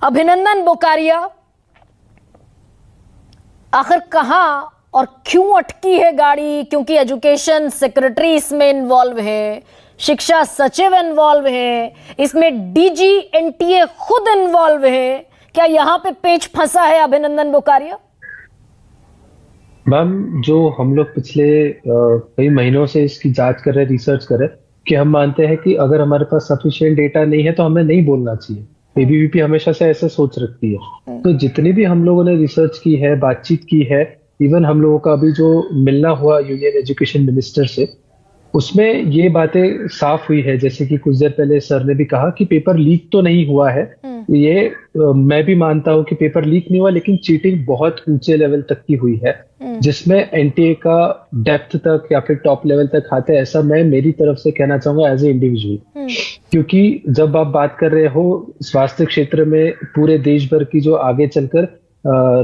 अभिनंदन बोकारिया, आखिर कहां और क्यों अटकी है गाड़ी? क्योंकि एजुकेशन सेक्रेटरी इसमें इन्वॉल्व है, शिक्षा सचिव इन्वॉल्व है, इसमें डीजी एनटीए खुद इन्वॉल्व है। क्या यहां पे पेच फंसा है अभिनंदन बोकारिया? मैम, जो हम लोग पिछले कई महीनों से इसकी जांच कर रहे, रिसर्च कर रहे, कि हम मानते हैं कि अगर हमारे पास सफिशिएंट डेटा नहीं है तो हमें नहीं बोलना चाहिए। एबीवीपी हमेशा से ऐसे सोच रखती है। तो जितनी भी हम लोगों ने रिसर्च की है, बातचीत की है, इवन हम लोगों का अभी जो मिलना हुआ यूनियन एजुकेशन मिनिस्टर से, उसमें ये बातें साफ हुई है। जैसे कि कुछ देर पहले सर ने भी कहा कि पेपर लीक तो नहीं हुआ है। ये मैं भी मानता हूं कि पेपर लीक नहीं हुआ, लेकिन चीटिंग बहुत ऊंचे लेवल तक की हुई है, जिसमें एनटीए का डेप्थ तक या फिर टॉप लेवल तक खाता है, ऐसा मैं मेरी तरफ से कहना चाहूंगा एज ए इंडिविजुअल। क्योंकि जब आप बात कर रहे हो स्वास्थ्य क्षेत्र में पूरे देश भर की जो आगे चलकर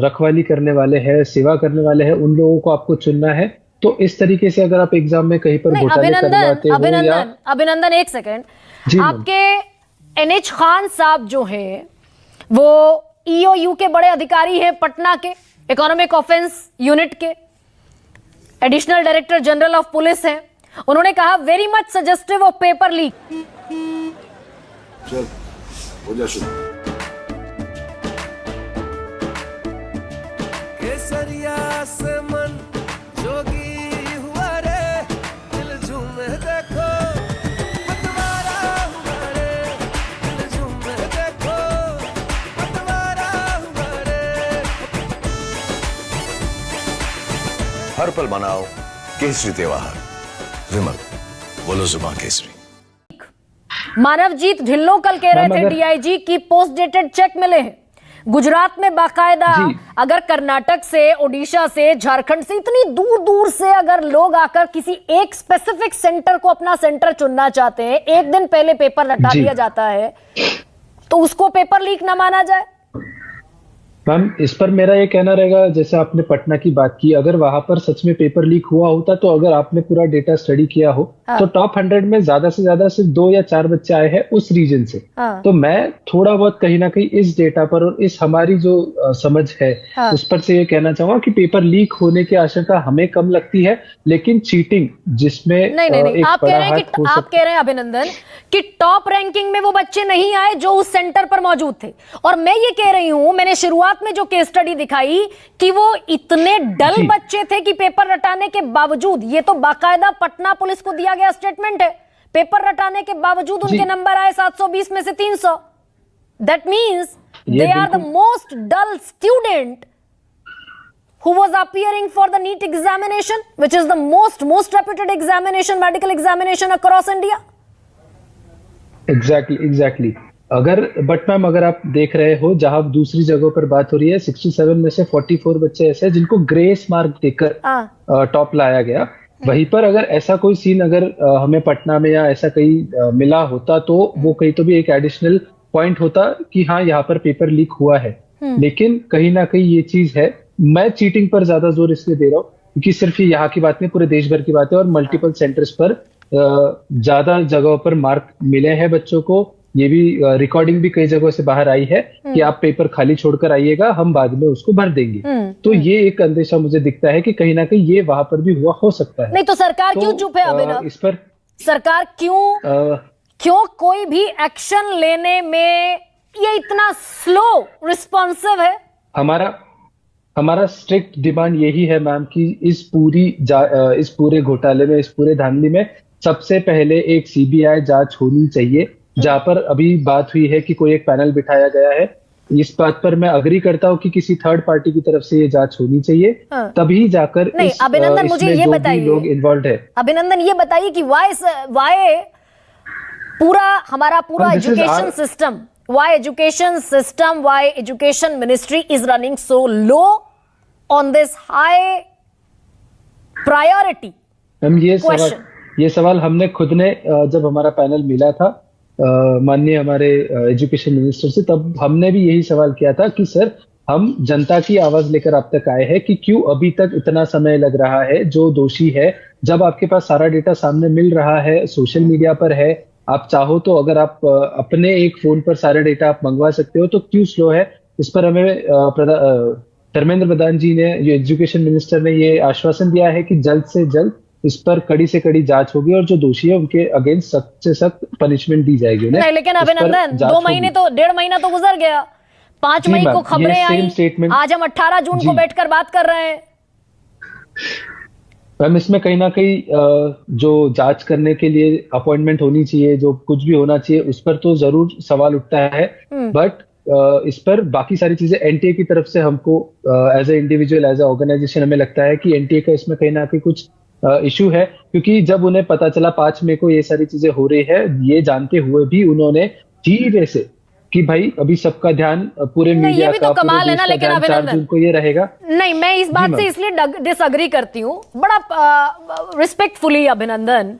रखवाली करने वाले हैं, सेवा करने वाले हैं, उन लोगों को आपको चुनना है। तो इस तरीके से अगर आप एग्जाम में कहीं पर घोटाले करवाते हो या अभिनंदन एक सेकंड, आपके एनएच खान साहब जो हैं वो ईओयू के बड़े अधिकारी हैं, पटना के इकोनॉमिक ऑफेंस यूनिट के additional director general of police हैं। उन्होंने कहा very much suggestive of paper leak. चल हो जा शुरू। केसरिया से मन जोगी हुआ रे, दिल झूमे देखो पतवारा हुआ रे, दिल झूमे देखो पतवारा हुआ रे। हर पल मनाओ केसरी त्योहार। विमल, बोलो जुबान केसरी। मानवजीत ढिल्लों कल कह रहे थे डीआईजी की पोस्ट डेटेड चेक मिले हैं गुजरात में बाकायदा। अगर कर्नाटक से, ओडिशा से, झारखंड से, इतनी दूर दूर से अगर लोग आकर किसी एक स्पेसिफिक सेंटर को अपना सेंटर चुनना चाहते हैं, एक दिन पहले पेपर लटा दिया जाता है, तो उसको पेपर लीक ना माना जाए? मैम, इस पर मेरा ये कहना रहेगा, जैसे आपने पटना की बात की, अगर वहां पर सच में पेपर लीक हुआ होता तो अगर आपने पूरा डेटा स्टडी किया हो तो टॉप 100 में ज्यादा से ज्यादा सिर्फ 2 या 4 बच्चे आए हैं उस रीजन से। तो मैं थोड़ा बहुत कहीं ना कहीं इस डेटा पर और इस हमारी जो समझ है उस पर से ये कहना चाहूंगा कि पेपर लीक होने की आशंका हमें कम लगती है, लेकिन चीटिंग जिसमें नहीं, आप कह रहे हैं अभिनंदन कि टॉप रैंकिंग में वो बच्चे नहीं आए जो उस सेंटर पर मौजूद थे। और मैं ये कह रही हूं, मैंने शुरुआत में जो केस स्टडी दिखाई कि वो इतने डल बच्चे थे कि पेपर रटाने के बावजूद, ये तो बाकायदा पटना पुलिस को दिया गया स्टेटमेंट है, पेपर रटाने के बावजूद उनके नंबर आए 720 में से 300। That means they are the most dull student who was appearing for the NEET examination, which is the most reputed examination, medical examination across India. Exactly. But ma'am, अगर आप देख रहे हो जहां दूसरी जगहों पर बात हो रही है, 67 में से 44 बच्चे ऐसे हैं जिनको ग्रेस मार्क देकर टॉप लाया गया। वहीं पर अगर ऐसा कोई सीन अगर हमें पटना में या ऐसा कहीं मिला होता तो वो कहीं तो भी एक एडिशनल पॉइंट होता कि हाँ, यहाँ पर पेपर लीक हुआ है। लेकिन कहीं ना कहीं ये चीज है, मैं चीटिंग पर ज्यादा जोर इसलिए दे रहा हूँ क्योंकि सिर्फ ये यहाँ की बात नहीं, पूरे देश भर की बात है और मल्टीपल सेंटर्स पर ज्यादा जगहों पर मार्क मिले हैं बच्चों को। ये भी रिकॉर्डिंग भी कई जगहों से बाहर आई है कि आप पेपर खाली छोड़कर आइएगा, हम बाद में उसको भर देंगे। तो ये एक अंदेशा मुझे दिखता है कि कहीं ना कहीं ये वहां पर भी हुआ हो सकता है। नहीं तो सरकार क्यों चुप है अभिनव? इस पर सरकार क्यों कोई भी एक्शन लेने में ये इतना स्लो रिस्पॉन्सिव है? हमारा स्ट्रिक्ट डिमांड यही है मैम कि इस पूरे घोटाले में, इस पूरे धांधली में सबसे पहले एक सीबीआई जांच होनी चाहिए, जहां पर अभी बात हुई है कि कोई एक पैनल बिठाया गया है। इस बात पर मैं अग्री करता हूं कि किसी थर्ड पार्टी की तरफ से ये जांच होनी चाहिए, तभी जाकर अभिनंदन मुझे ये बताइए, लोग इन्वॉल्व है। अभिनंदन ये बताइए कि वाई हमारा पूरा education system, why education ministry is running so low on this high priority? ये सवाल हमने खुद ने जब हमारा पैनल मिला था माननीय हमारे एजुकेशन मिनिस्टर से, तब हमने भी यही सवाल किया था कि सर, हम जनता की आवाज लेकर आप तक आए हैं कि क्यों अभी तक इतना समय लग रहा है, जो दोषी है, जब आपके पास सारा डेटा सामने मिल रहा है, सोशल मीडिया पर है, आप चाहो तो अगर आप अपने एक फोन पर सारा डेटा आप मंगवा सकते हो, तो क्यों स्लो है? इस पर हमें धर्मेंद्र प्रधान जी ने, जो एजुकेशन मिनिस्टर ने, ये आश्वासन दिया है कि जल्द से जल्द इस पर कड़ी से कड़ी जांच होगी और जो दोषी है उनके अगेंस्ट सख्त से सख्त पनिशमेंट दी जाएगी उन्हें। नहीं, लेकिन इस पर अभिनंदन, जांच 2 महीने होगी। तो 1.5 महीना तो गुजर गया। 5 जी मई मैम, को खबरें ये सेम आई, स्टेटमेंट। आज हम 18 जून को जी। बैठकर बात कर रहे हैं। मैम, इसमें कहीं ना कहीं जो जांच करने के लिए अपॉइंटमेंट होनी चाहिए, जो कुछ भी होना चाहिए, उस पर तो जरूर सवाल उठता है। बट इस पर बाकी सारी चीजें एनटीए की तरफ से हमको as a individual, as a organisation, हमें लगता है कि एनटीए का इसमें कहीं ना कहीं कुछ इशू है, क्योंकि जब उन्हें पता चला 5 मई को ये सारी चीजें हो रही है, ये जानते हुए भी उन्होंने धीरे से कि भाई अभी सबका ध्यान पूरे नहीं, ये मीडिया भी का, तो पूरे कमाल है देश ना, का लेकिन ध्यान 4 अभिनंदन। जून को ये रहेगा। नहीं, मैं इस बात मैम। से इसलिए डिसअग्री करती हूँ बड़ा रिस्पेक्टफुली अभिनंदन,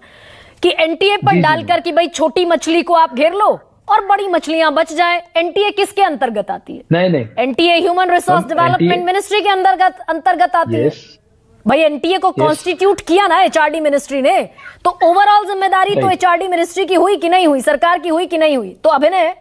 कि एनटीए पर जी, जी, डालकर कि भाई छोटी मछली को आप घेर लो और बड़ी मछलियां बच जाए। एनटीए किसके अंतर्गत आती है? नहीं, NTA human resource ma'am, development NTA ministry के अंतर्गत आती है। यस। भाई एनटीए को कॉन्स्टिट्यूट किया ना एचआरडी मिनिस्ट्री ने, तो ओवरऑल जिम्मेदारी तो Right. एचआरडी मिनिस्ट्री की हुई कि नहीं हुई, सरकार की हुई कि नहीं हुई? तो अभिनय,